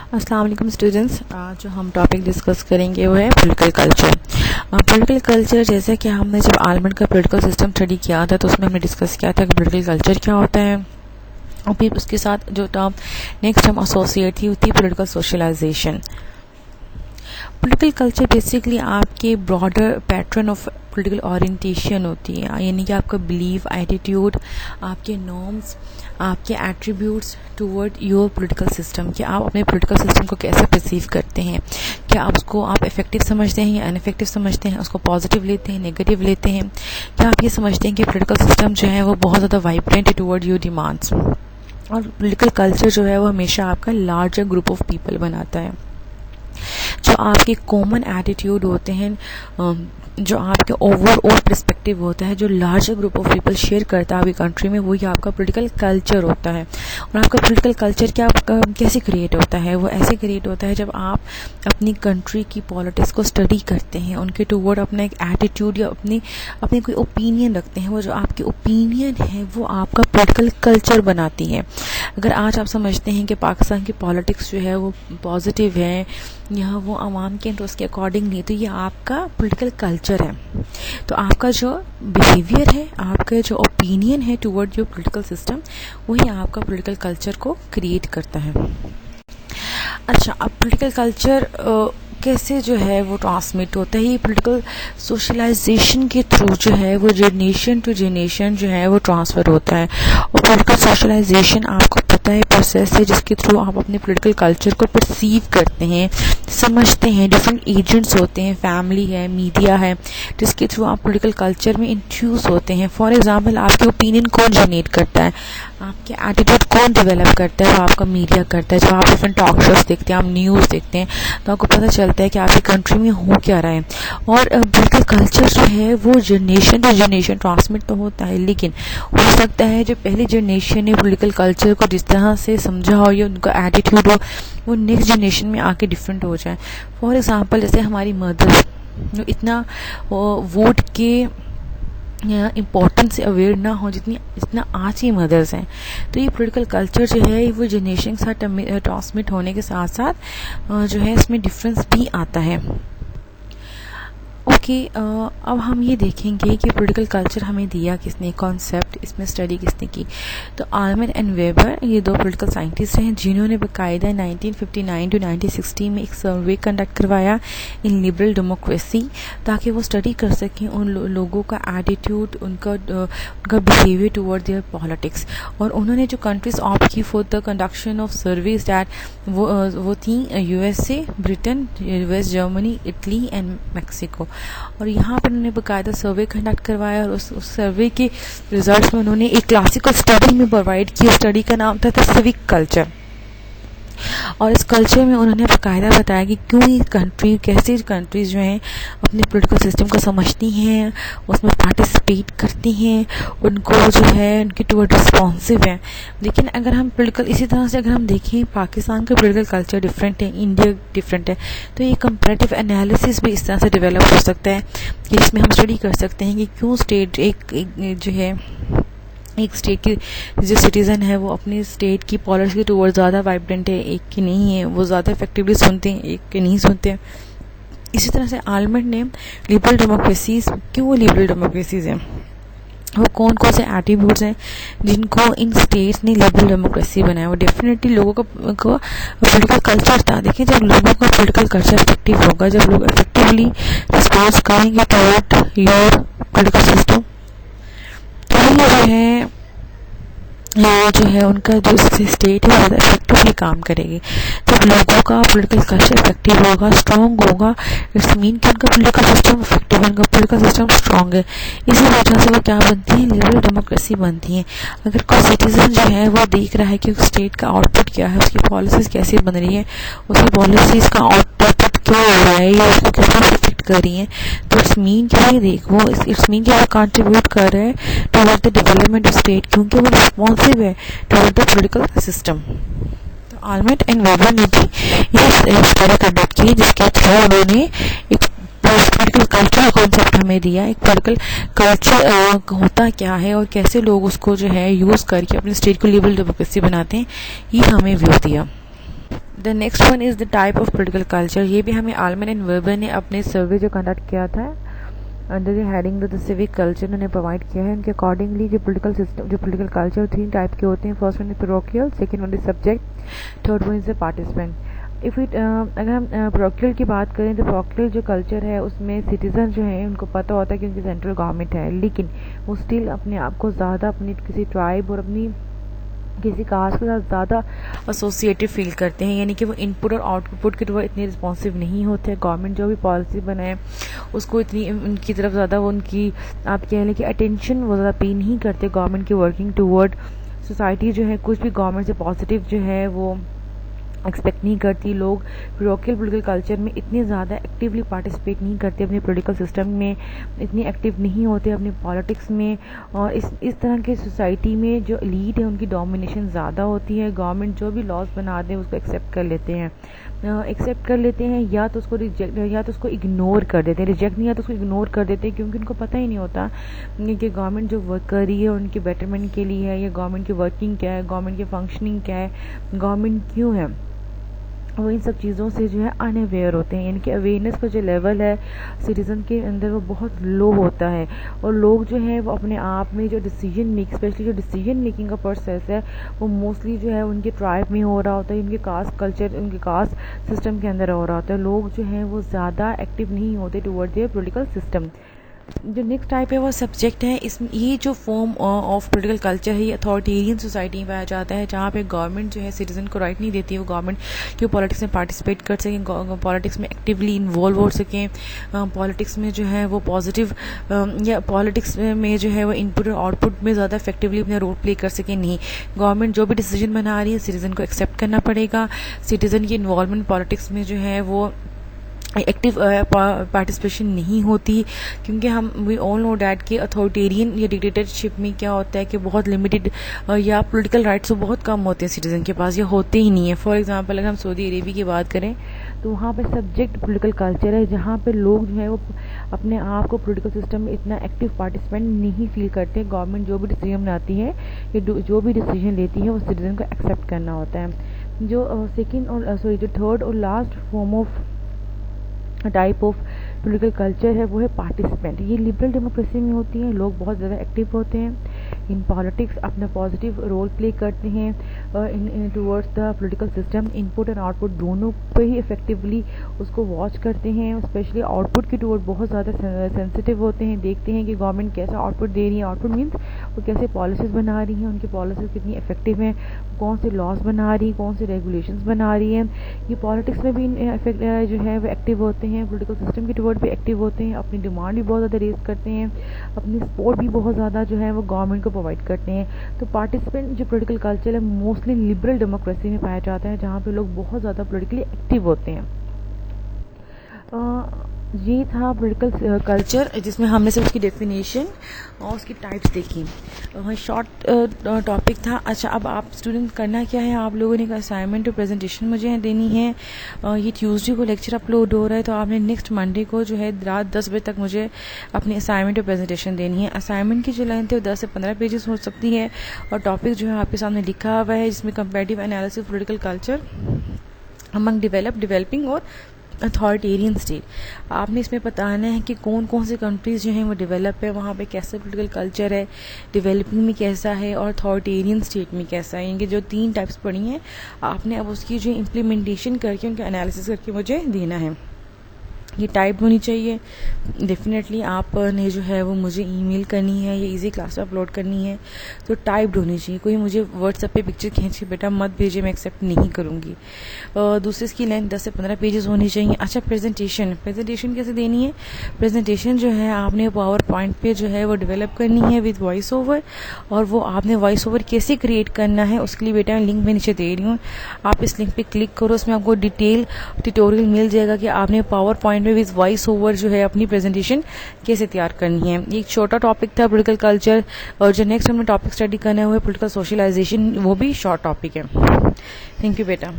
السلام علیکم اسٹوڈنٹس. آج جو ہم ٹاپک ڈسکس کریں گے وہ ہے پولیٹیکل کلچر. پولیٹیکل کلچر جیسے کہ ہم نے جب آلمنٹ کا پولیٹیکل سسٹم اسٹڈی کیا تھا تو اس میں ہم نے ڈسکس کیا تھا کہ پولیٹیکل کلچر کیا ہوتا ہے، اور پھر اس کے ساتھ جو ٹرم نیکسٹ ہم ایسوسیٹ تھی ہوتی ہے political socialisation. Political culture basically آپ کے broader pattern of political orientation ہوتی ہے، یعنی کہ آپ کا بلیف، ایٹیٹیوڈ، آپ کے نارمس، آپ کے attributes toward your political system, کہ آپ اپنے پولیٹیکل سسٹم کو کیسے پرسیو کرتے ہیں، کیا آپ اس کو آپ افیکٹو سمجھتے ہیں یا ان افیکٹو سمجھتے ہیں، اس کو پازیٹیو لیتے ہیں، نیگیٹو لیتے ہیں، کیا آپ یہ سمجھتے ہیں کہ پولیٹیکل سسٹم جو ہے وہ بہت زیادہ وائبرنٹ ہے ٹورڈ یور ڈیمانڈس. اور پولیٹیکل کلچر جو ہے وہ ہمیشہ آپ کا لارجر گروپ آف پیپل بناتا ہے. جو آپ کے کامن ایٹیٹیوڈ ہوتے ہیں، جو آپ کے اوور آل پرسپیکٹیو ہوتا ہے، جو larger group of people share کرتا ہے آپ کی کنٹری میں، وہی آپ کا پولیٹیکل کلچر ہوتا ہے. اور آپ کا پولیٹیکل کلچر کیسے کریٹ ہوتا ہے؟ وہ ایسے کریٹ ہوتا ہے جب آپ اپنی کنٹری کی پالیٹکس کو اسٹڈی کرتے ہیں، ان کے ٹورڈ اپنا ایک ایٹیٹیوڈ یا اپنی کوئی اوپینین رکھتے ہیں. وہ جو آپ کی اوپینین ہے وہ آپ کا پولیٹیکل کلچر بناتی ہے. اگر آج آپ سمجھتے ہیں کہ پاکستان کی پالیٹکس جو ہے وہ پازیٹیو ہے یا وہ عوام کے انٹرسٹ کے اکارڈنگ نہیں، تو یہ آپ کا پولیٹیکل کلچر ہے. تو آپ کا جو بیہیویئر ہے، آپ کا جو اوپینین ہے ٹورڈ یور پولیٹیکل سسٹم، وہی آپ کا پولیٹیکل کلچر کو کریٹ کرتا ہے. اچھا، اب پولیٹیکل کلچر کیسے جو ہے وہ ٹرانسمٹ ہوتا ہے؟ یہ پولیٹیکل سوشلائزیشن کے تھرو جو ہے وہ جنریشن ٹو جنریشن جو ہے وہ ٹرانسفر ہوتا ہے. اور پولیٹیکل سوشلائزیشن آپ کو پتہ ہے پروسیس ہے جس کے تھرو آپ اپنے پولیٹیکل کلچر کو پرسیو کرتے ہیں، سمجھتے ہیں. ڈفرینٹ ایجنٹس ہوتے ہیں، فیملی ہے، میڈیا ہے، جس کے تھرو آپ پولیٹیکل کلچر میں انٹیوس ہوتے ہیں. فار ایگزامپل، آپ کے اوپینین کون جنریٹ کرتا ہے، آپ کے ایٹیٹیوڈ کون ڈیولپ کرتا ہے؟ وہ آپ کا میڈیا کرتا ہے. جب آپ ڈفرینٹ ٹاک شوز دیکھتے ہیں، آپ نیوز دیکھتے ہیں، تو آپ کو پتہ چلتا ہے کہ آپ کی کنٹری میں ہو کیا رہا ہے. اور پولیٹیکل کلچر جو ہے وہ جنریشن ٹو جنریشن ٹرانسمٹ تو ہوتا ہے، لیکن ہو سکتا ہے جو پہلی جنریشن نے پولیٹیکل کلچر کو جس طرح سے سمجھا ہو یا ان کا ایٹیٹیوڈ ہو، وہ نیکسٹ جنریشن میں آ کے ڈفرینٹ ہو جائے. فار ایگزامپل، جیسے ہماری مدر اتنا ووٹ کے امپورٹنس سے اویئر نہ ہو جتنا آج کی مدرس ہیں. تو یہ پولیٹیکل کلچر جو ہے وہ جنریشن کے ساتھ ٹرانسمٹ ہونے کے ساتھ ساتھ جو ہے اس میں ڈفرینس بھی آتا ہے. اوکے، اب ہم یہ دیکھیں گے کہ پولیٹیکل کلچر ہمیں دیا کس نے، کانسیپٹ اس میں اسٹڈی کس نے کی. تو آلمن اینڈ ویبر، یہ دو پولیٹیکل سائنٹسٹ ہیں جنہوں نے باقاعدہ 1959 ٹو 1960 میں ایک سروے کنڈکٹ کروایا ان لبرل ڈیموکریسی، تاکہ وہ اسٹڈی کر سکیں ان لوگوں کا ایٹیٹیوڈ، ان کا بیہیویئر ٹورڈ دیئر پالیٹکس. اور انہوں نے جو کنٹریز آپٹ کی for the conduction of surveys that وہ تھیں U S A, Britain, U S, Germany, Italy and Mexico. اور یہاں پر انہوں نے باقاعدہ سروے کنڈکٹ کروایا، اور اس سروے کے ریزلٹس میں انہوں نے ایک کلاسیکل اسٹڈی میں پرووائڈ کی. اسٹڈی کا نام تھا سیوک کلچر. اور اس کلچر میں انہوں نے باقاعدہ بتایا کہ کیوں یہ کیسے کنٹریز جو ہیں اپنے پولیٹیکل سسٹم کو سمجھتی ہیں، اس میں پارٹیسپیٹ کرتی ہیں، ان کو جو ہے ان کی ٹورڈ رسپانسو ہیں. لیکن اگر ہم اسی طرح سے اگر ہم دیکھیں پاکستان کا پولیٹیکل کلچر ڈفرینٹ ہے، انڈیا ڈفرینٹ ہے، تو یہ کمپیریٹیو انالیسس بھی اس طرح سے ڈیولپ ہو سکتا ہے کہ اس میں ہم اسٹڈی کر سکتے ہیں کہ کیوں اسٹیٹ ایک جو ہے ایک اسٹیٹ کی جو سٹیزن ہے وہ اپنی اسٹیٹ کی پالیسی کے ٹورڈ زیادہ وائبرنٹ ہے، ایک کی نہیں ہے، وہ زیادہ افیکٹولی سنتے ہیں، ایک کے نہیں سنتے. اسی طرح سے آلمنٹ نے لبرل ڈیموکریسیز، کیوں وہ لبرل ڈیموکریسیز ہیں، وہ کون سے ایٹریبیوٹس ہیں جن کو ان اسٹیٹس نے لبرل ڈیموکریسی بنایا. وہ ڈیفینیٹلی لوگوں کا پولیٹیکل کلچر تھا. دیکھیں، جب لوگوں کا پولیٹیکل کلچر افیکٹو ہوگا، جب لوگ افیکٹولی رسپانس کریں گے ٹورڈ یور پولیٹیکل سسٹم، تو یہ جو ہے ان کا جو اسٹیٹ ہے وہ زیادہ افیکٹولی کام کرے گی. جب لوگوں کا پولیٹیکل کلچر افیکٹو ہوگا، اسٹرانگ ہوگا، اٹس مین کہ ان کا پولیٹیکل سسٹم افیکٹو ہے، ان کا پولیٹیکل سسٹم اسٹرانگ ہے. اسی وجہ سے وہ کیا بنتی ہیں؟ لبرل ڈیموکریسی بنتی ہیں. اگر کوئی سٹیزن جو ہے وہ دیکھ رہا ہے کہ اسٹیٹ کا آؤٹ پٹ کیا ہے، اس کی پالیسیز کیسی بن رہی ہیں، اس کی پالیسیز کا آؤٹ پٹ کیا ہو رہا ہے یا اس کو کس طرح افیکٹ کر رہی ہیں، تو اٹس مین کہ وہ کنٹریبیوٹ کر رہے ہیں toward the development of state, کیونکہ وہ رسپانسو ہے ٹورڈ دا پولیٹیکل سسٹم. تو آلمنٹ اینڈ ویبر نے بھی یہ اسٹڈی کنڈکٹ کی جس کے تھرو انہوں نے ایک پولیٹیکل کلچر کا کانسیپٹ ہمیں دیا. ایک پولیٹیکل کلچر ہوتا کیا ہے اور کیسے لوگ اس کو جو ہے یوز کر کے اپنے اسٹیٹ کو لیبرل ڈیموکریسی بناتے ہیں، یہ ہمیں ویو دیا. The next one is the type of political culture. یہ بھی ہمیں آلمن اینڈ ویبر نے اپنے سروے جو کنڈکٹ کیا تھا under the heading the civic culture انہوں نے پرووائڈ کیا ہے. ان کے اکارڈنگلی جو پولیٹیکل سسٹم جو پولیٹیکل کلچر 3 ٹائپ کے ہوتے ہیں. First one is parochial, second one is subject, third one is the participant. اگر ہم پیروکیل کی بات کریں تو پیروکیل جو کلچر ہے اس میں سٹیزن جو ہیں ان کو پتہ ہوتا ہے کہ ان کی سینٹرل گورنمنٹ ہے, لیکن وہ اسٹل اپنے آپ کو زیادہ اپنی کسی ٹرائب اور اپنی کسی کاسٹ کے ساتھ زیادہ ایسوسیٹیو فیل کرتے ہیں. یعنی کہ وہ ان پٹ اور آؤٹ پٹ کے طور اتنے رسپانسو نہیں ہوتے. گورنمنٹ جو بھی پالیسی بنائے اس کو اتنی ان کی طرف زیادہ وہ ان کی آپ کہہ لیں کہ اٹینشن وہ زیادہ پے نہیں کرتے گورنمنٹ کی ورکنگ ٹورڈ. سوسائٹی جو ہے کچھ بھی گورنمنٹ سے پازیٹیو جو ہے وہ ایکسپیکٹ نہیں کرتی. لوگ پیروکیل پولیٹیکل کلچر میں اتنے زیادہ ایکٹیولی پارٹیسپیٹ نہیں کرتے, اپنے پولیٹیکل سسٹم میں اتنے ایکٹیو نہیں ہوتے, اپنی پالیٹکس میں. اور اس طرح کے سوسائٹی میں جو لیڈ ہے ان کی ڈومینیشن زیادہ ہوتی ہے. گورنمنٹ جو بھی لاز بنا دیں اس کو ایکسیپٹ کر لیتے ہیں یا تو اس کو ریجیکٹ یا تو اس کو اگنور کر دیتے ہیں. ریجیکٹ نہیں یا تو اس کو اگنور کر دیتے ہیں کیونکہ ان کو پتہ ہی نہیں ہوتا کہ گورنمنٹ جو ورک کر رہی ہے ان کی بیٹرمنٹ کے لیے ہے, یا گورنمنٹ کی ورکنگ کیا ہے, گورنمنٹ کی فنکشننگ کیا ہے, گورنمنٹ کیوں ہے. وہ ان سب چیزوں سے جو ہے ان اویئر ہوتے ہیں. یعنی کہ اویئرنیس کا جو لیول ہے سٹیزن کے اندر وہ بہت لو ہوتا ہے. اور لوگ جو ہیں وہ اپنے آپ میں جو اسپیشلی جو ڈیسیجن میکنگ کا پروسیس ہے وہ موسٹلی جو ہے ان کے ٹرائب میں ہو رہا ہوتا ہے, ان کے کاسٹ کلچر ان کے کاسٹ سسٹم کے اندر ہو رہا ہوتا ہے. لوگ جو ہیں وہ زیادہ ایکٹیو نہیں ہوتے ٹورڈ دیئر پولیٹیکل سسٹم. جو نیکسٹ ٹائپ ہے وہ سبجیکٹ ہے. اس میں یہ جو فارم آف پولیٹیکل کلچر ہے یہ اتھارٹیرین سوسائٹی میں پایا جاتا ہے, جہاں پہ گورنمنٹ جو ہے سٹیزن کو رائٹ نہیں دیتی ہے وہ گورنمنٹ کی پالیٹکس میں پارٹیسپیٹ کر سکیں, پالیٹکس میں ایکٹیولی انوالو ہو سکیں, پالیٹکس میں جو ہے وہ پازیٹیو یا پالیٹکس میں جو ہے وہ ان پٹ اور آؤٹ پٹ میں زیادہ افیکٹولی اپنا رول پلے کر سکیں. نہیں, گورنمنٹ جو بھی ڈیسیجن بنا رہی ہے سٹیزن کو ایکسیپٹ کرنا پڑے گا. سٹیزن کی انوالومنٹ پالیٹکس میں جو ہے وہ ایکٹیو پارٹیسپیشن نہیں ہوتی, کیونکہ ہم وی آل نو دیٹ کہ اتھارٹیرین یا ڈکٹیٹرشپ میں کیا ہوتا ہے کہ بہت لمیٹڈ یا پولیٹیکل رائٹس بہت کم ہوتے ہیں سٹیزن کے پاس, یا ہوتے ہی نہیں ہیں. فار ایگزامپل اگر ہم سعودی عربی کی بات کریں تو وہاں پہ سبجیکٹ پولیٹیکل کلچر ہے, جہاں پہ لوگ جو ہے وہ اپنے آپ کو پولیٹیکل سسٹم میں اتنا ایکٹیو پارٹیسپینٹ نہیں فیل کرتے. گورنمنٹ جو بھی ڈیسیجن بناتی ہے یا جو بھی ڈیسیجن لیتی ہے وہ سٹیزن کو ایکسیپٹ کرنا ہوتا ہے. جو جو تھرڈ اور last form of type of political culture ہے وہ ہے پارٹیسپینٹ. یہ لبرل ڈیموکریسی میں ہوتی ہیں. لوگ بہت زیادہ ایکٹیو ہوتے ہیں ان پالیٹکس, اپنا پازیٹیو رول پلے کرتے ہیں ٹورڈس دا پولیٹیکل سسٹم. ان پٹ اور آؤٹ پٹ دونوں پہ ہی افیکٹولی اس کو واچ کرتے ہیں. اسپیشلی آؤٹ پٹ کے ٹورڈ بہت زیادہ سینسٹیو ہوتے ہیں, دیکھتے ہیں کہ گورنمنٹ کیسا آؤٹ پٹ دے رہی ہے. آؤٹ پٹ مینس وہ کیسے پالیسیز بنا رہی ہیں, ان کی پالیسیز کتنی افیکٹو ہیں, کون سے لاز بنا رہی ہیں, کون سے ریگولیشنز بنا رہی ہیں. یہ پالیٹکس میں بھی جو ہے وہ ایکٹیو ہوتے ہیں, پولیٹیکل سسٹم کے ٹورڈ بھی ایکٹیو ہوتے ہیں, اپنی ڈیمانڈ بھی بہت زیادہ ریز کرتے ہیں, اپنی سپورٹ بھی بہت زیادہ جو ہے وہ گورنمنٹ کو پرووائڈ کرتے ہیں. تو پارٹیسپینٹ جو پولیٹیکل کلچر ہے موسٹلی لبرل ڈیموکریسی میں پایا جاتا ہے, جہاں پہ لوگ بہت زیادہ پولیٹیکلی ایکٹیو ہوتے ہیں. یہ تھا پولیٹیکل کلچر جس میں ہم نے صرف اس کی ڈیفینیشن اور اس کی ٹائپس دیکھی. شارٹ ٹاپک تھا. اچھا, اب آپ اسٹوڈنٹ کرنا کیا ہے, آپ لوگوں نے ایک اسائنمنٹ اور پریزنٹیشن مجھے دینی ہے. یہ ٹیوزڈے کو لیکچر اپلوڈ ہو رہا ہے, تو آپ نے نیکسٹ منڈے کو جو ہے رات 10 بجے تک مجھے اپنی اسائنمنٹ اور پریزنٹیشن دینی ہے. اسائنمنٹ کی جو لینتھ ہے وہ 10 سے 15 پیجز ہو سکتی ہے, اور ٹاپک جو ہے آپ کے سامنے لکھا ہوا ہے جس میں comparative analysis of political culture Umang developing اور اتھارٹیرین اسٹیٹ. آپ نے اس میں بتانا ہے کہ کون کون سی کنٹریز جو ہیں وہ ڈیولپ ہے, وہاں پہ کیسا پولیٹیکل کلچر ہے, ڈیولپنگ میں کیسا ہے, اور اتھارٹیرین اسٹیٹ میں کیسا ہے. یعنی کہ جو 3 ٹائپس پڑھی ہیں آپ نے اب اس کی جو امپلیمنٹیشن کر کے ان کا انالیسس کر کے مجھے دینا ہے. یہ ٹائپ ہونی چاہیے. ڈیفینیٹلی آپ نے جو ہے وہ مجھے ای میل کرنی ہے یا ایزی کلاس پہ اپلوڈ کرنی ہے تو ٹائپڈ ہونی چاہیے. کوئی مجھے واٹس ایپ پہ پکچر کھینچ کے بیٹا مت بھیجے, میں ایکسیپٹ نہیں کروں گی. دوسری اس کی لینتھ 10 سے 15 پیجز ہونی چاہیے. اچھا, پریزنٹیشن کیسے دینی ہے. پریزنٹیشن جو ہے آپ نے پاور پوائنٹ پہ جو ہے وہ ڈیولپ کرنی ہے وتھ وائس اوور, اور وہ آپ نے وائس اوور کیسے کریٹ کرنا ہے اس کے لیے بیٹا لنک میں نیچے دے رہی ہوں, آپ اس لنک پہ کلک کرو. اس میں آپ کو ڈیٹیل ٹیوٹوریل مل جائے گا کہ آپ نے پاور پوائنٹ میں وتھ وائس اوور جو ہے اپنی پریزنٹیشن کیسے تیار کرنی ہے. یہ ایک چھوٹا ٹاپک تھا پولیٹیکل کلچر, اور جو نیکسٹ ہم نے ٹاپک اسٹڈی کرنا ہے وہ ہے پولیٹیکل سوشلائزیشن, وہ بھی شارٹ ٹاپک ہے. Thank you beta.